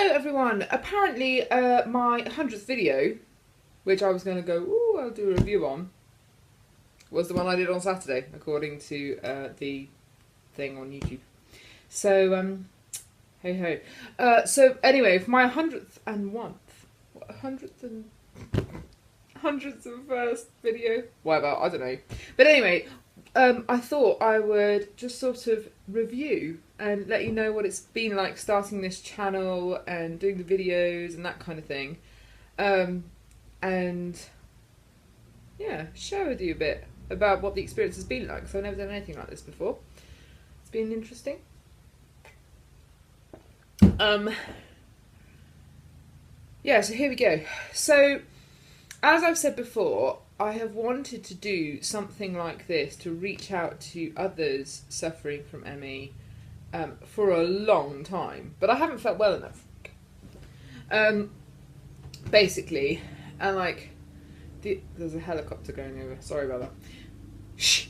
Hello everyone! Apparently my 100th video, which I was going to go, ooh, I'll do a review on, was the one I did on Saturday, according to the thing on YouTube. So, hey ho. So anyway, for my 100th video? Whatever, I don't know. But anyway, I thought I would just sort of review and let you know what it's been like starting this channel and doing the videos and that kind of thing. And yeah, share with you a bit about what the experience has been like, because I've never done anything like this before. It's been interesting. Yeah, so here we go. So, as I've said before, I have wanted to do something like this to reach out to others suffering from ME for a long time, but I haven't felt well enough. Basically, and like, there's a helicopter going over. Sorry about that. Shh.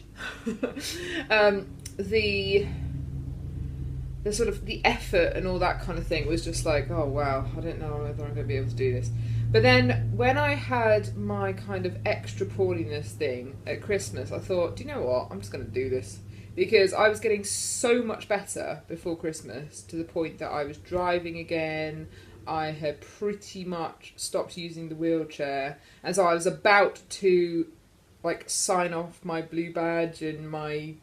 The sort of the effort and all that kind of thing was just like, oh wow, I don't know whether I'm going to be able to do this. But then when I had my kind of extra poorliness thing at Christmas, I thought, do you know what, I'm just going to do this. Because I was getting so much better before Christmas, to the point that I was driving again. I had pretty much stopped using the wheelchair, and so I was about to like sign off my blue badge and my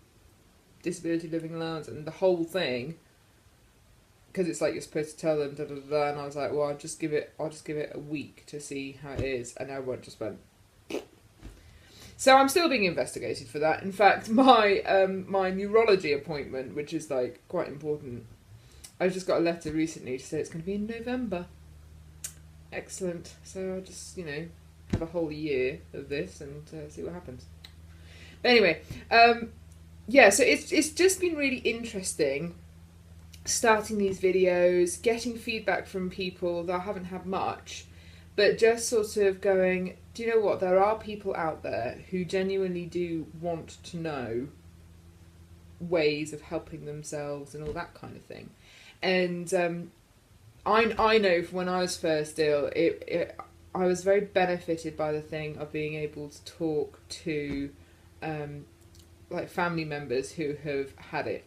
disability living allowance and the whole thing, because it's like you're supposed to tell them da da da, and I was like, well, I'll just give it a week to see how it is, and everyone just went. So I'm still being investigated for that. In fact, my my neurology appointment, which is like quite important, I just got a letter recently to say it's going to be in November. Excellent. So I'll just, you know, have a whole year of this and see what happens. But anyway, yeah, so it's just been really interesting starting these videos, getting feedback from people, though I haven't had much, but just sort of going, do you know what, there are people out there who genuinely do want to know ways of helping themselves and all that kind of thing. And I know from when I was first ill, I was very benefited by the thing of being able to talk to like family members who have had it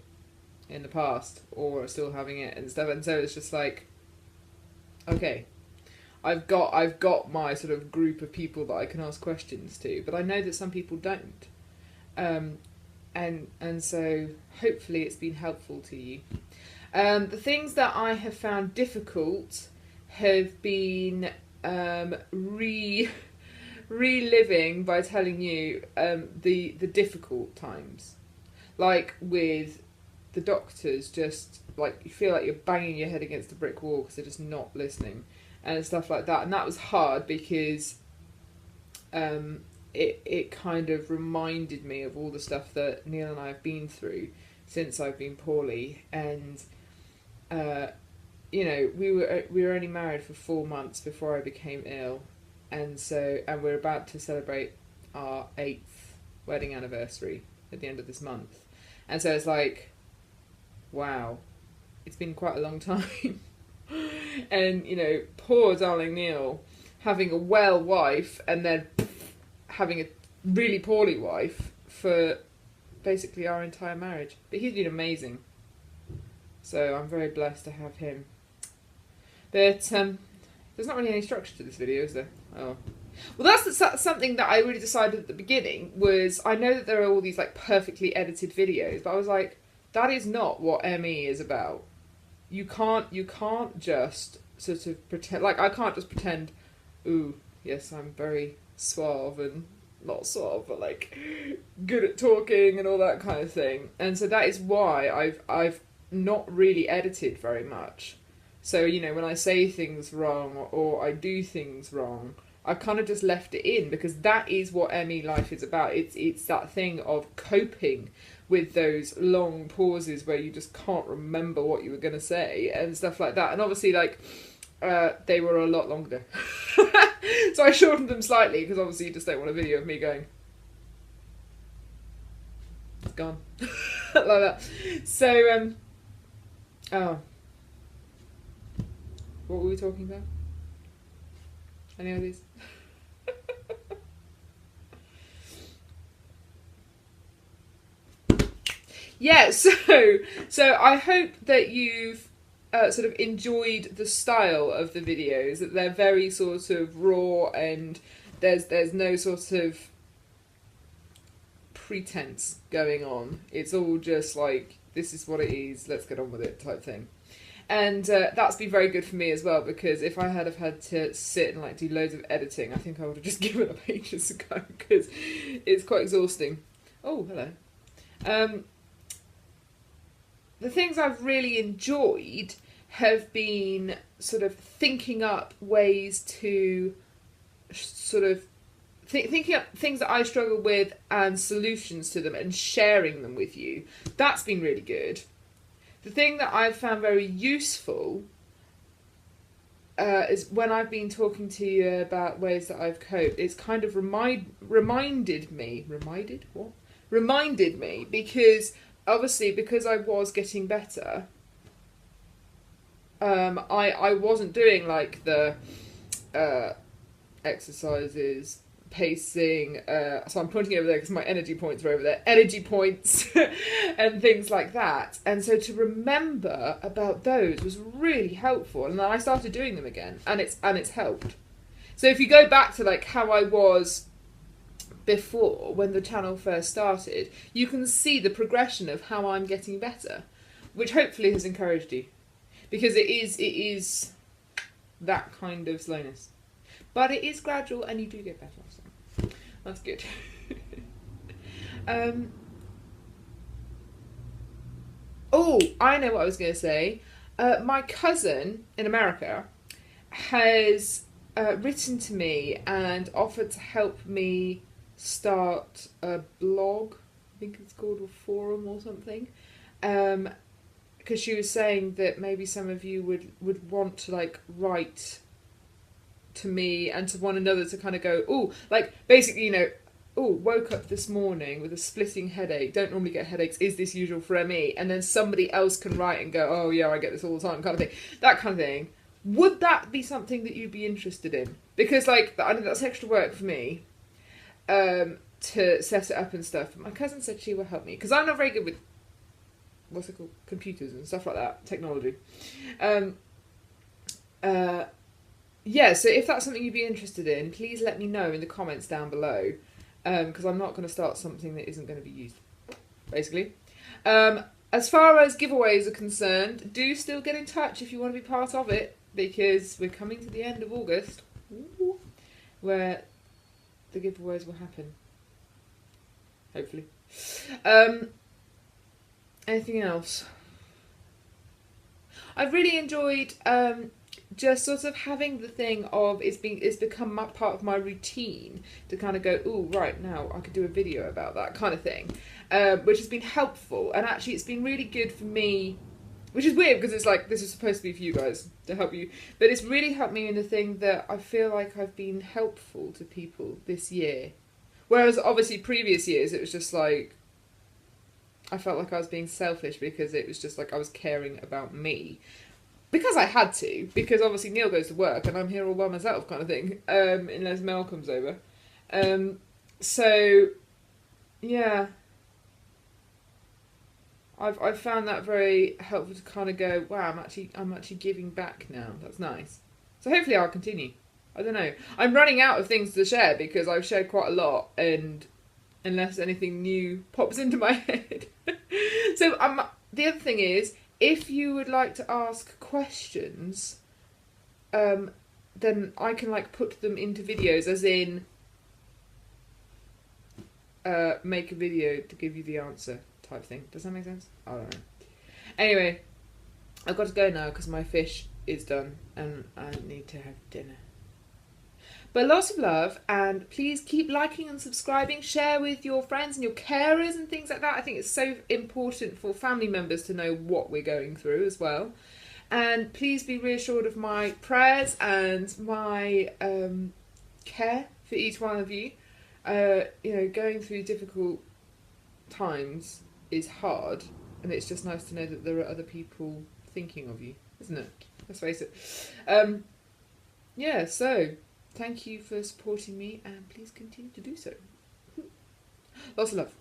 in the past or are still having it and stuff, and so it's just like, okay, I've got my sort of group of people that I can ask questions to, but I know that some people don't, and so hopefully it's been helpful to you. The things that I have found difficult have been reliving by telling you the difficult times, like with the doctors, just like you feel like you're banging your head against a brick wall because they're just not listening and stuff like that. And that was hard because it kind of reminded me of all the stuff that Neil and I have been through since I've been poorly. And you know, we were only married for 4 months before I became ill, and we're about to celebrate our 8th wedding anniversary at the end of this month, and so it's like, wow, it's been quite a long time. And you know, poor darling Neil having a well wife and then having a really poorly wife for basically our entire marriage, but he's been amazing, so I'm very blessed to have him. But there's not really any structure to this video, is there? Oh, well, that's something that I really decided at the beginning. Was I know that there are all these like perfectly edited videos, but I was like, that is not what ME is about. You can't just sort of pretend, like I can't just pretend, ooh, yes, I'm very suave and not suave, but like good at talking and all that kind of thing. And so that is why I've not really edited very much. So, you know, when I say things wrong or I do things wrong, I kind of just left it in, because that is what ME life is about. It's that thing of coping with those long pauses where you just can't remember what you were going to say and stuff like that. And obviously, like, they were a lot longer. So I shortened them slightly, because obviously you just don't want a video of me going, it's gone. Like that. So, oh. What were we talking about? Any of these? Yeah, so I hope that you've sort of enjoyed the style of the videos, that they're very sort of raw and there's no sort of pretense going on. It's all just like, this is what it is, let's get on with it type thing. And that's been very good for me as well, because if I had have had to sit and like do loads of editing, I think I would have just given up ages ago, because it's quite exhausting. Oh, hello. The things I've really enjoyed have been sort of thinking up ways to sort of thinking up things that I struggle with and solutions to them and sharing them with you. That's been really good. The thing that I've found very useful is when I've been talking to you about ways that I've coped, it's kind of reminded me, because obviously, because I was getting better, I wasn't doing like the exercises, pacing, so I'm pointing over there because my energy points are over there, energy points and things like that. And so to remember about those was really helpful, and then I started doing them again, and it's helped. So if you go back to like how I was before, when the channel first started, you can see the progression of how I'm getting better, which hopefully has encouraged you, because it is that kind of slowness, but it is gradual and you do get better, so that's good. Oh, I know what I was going to say. My cousin in America has written to me and offered to help me start a blog. I think it's called a forum or something. Because she was saying that maybe some of you would want to like write to me and to one another to kind of go, oh, like basically, you know, oh, woke up this morning with a splitting headache, don't normally get headaches, is this usual for ME? And then somebody else can write and go, oh yeah, I get this all the time, kind of thing. That kind of thing. Would that be something that you'd be interested in? Because like, I know that's extra work for me, to set it up and stuff. But my cousin said she will help me, because I'm not very good with, what's it called, computers and stuff like that, technology. Yeah, so if that's something you'd be interested in, please let me know in the comments down below, because I'm not going to start something that isn't going to be used, basically. As far as giveaways are concerned, do still get in touch if you want to be part of it, because we're coming to the end of August, where the giveaways will happen, hopefully. Anything else? I've really enjoyed just sort of having the thing of it's become part of my routine to kind of go, oh right, now I could do a video about that kind of thing, which has been helpful. And actually it's been really good for me, which is weird because it's like this is supposed to be for you guys to help you, but it's really helped me in the thing that I feel like I've been helpful to people this year, whereas obviously previous years it was just like I felt like I was being selfish because it was just like I was caring about me. Because I had to, because obviously Neil goes to work and I'm here all by myself kind of thing, unless Mel comes over. So, yeah. I've found that very helpful to kind of go, wow, I'm actually giving back now. That's nice. So hopefully I'll continue. I don't know. I'm running out of things to share because I've shared quite a lot, and unless anything new pops into my head. So the other thing is, if you would like to ask questions, then I can like put them into videos, as in make a video to give you the answer type thing. Does that make sense? I don't know. Anyway, I've got to go now because my fish is done and I need to have dinner. But lots of love, and please keep liking and subscribing, share with your friends and your carers and things like that. I think it's so important for family members to know what we're going through as well. And please be reassured of my prayers and my care for each one of you. You know, going through difficult times is hard, and it's just nice to know that there are other people thinking of you, isn't it? let's face it. Yeah, so thank you for supporting me, and please continue to do so. Lots of love.